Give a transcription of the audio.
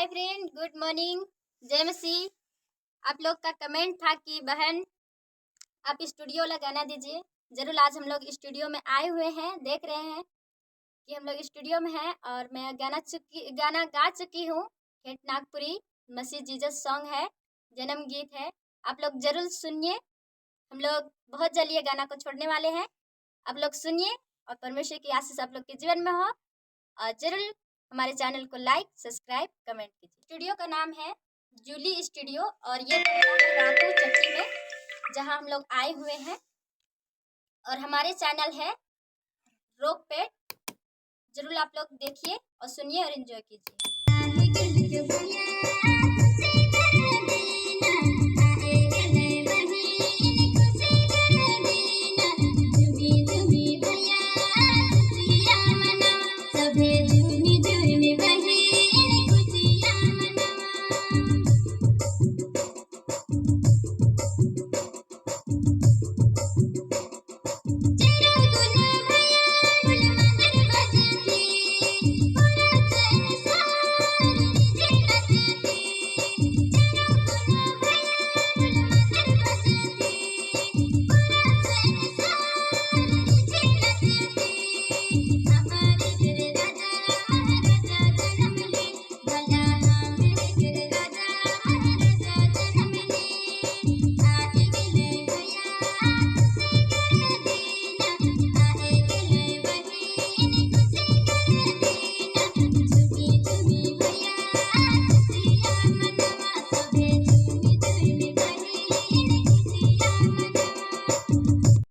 Hi friend, good morning. जय मसीह। आप लोग का कमेंट था कि बहन आप स्टूडियो वाला गाना दीजिए। जरूर आज हम लोग स्टूडियो में आए हुए हैं। देख रहे हैं कि हम लोग स्टूडियो में हैं और मैं गाना गा चुकी हूँ। हेट नागपुरी मसीह जीसस सॉन्ग है, जन्म गीत है। आप लोग जरूर सुनिए। हम लोग बहुत जल्द ये गाना को छोड़ने वाले हैं। आप लोग सुनिए और परमेश्वर की आशीष आप लोग के जीवन में हो। और जरूर हमारे चैनल को लाइक, सब्सक्राइब, कमेंट कीजिए। स्टूडियो का नाम है जूली स्टूडियो और ये पड़ता है रातू चट्टी में, जहां हम लोग आए हुए हैं। और हमारे चैनल है रोक पेट। जरूर आप लोग देखिए और सुनिए और एंजॉय कीजिए।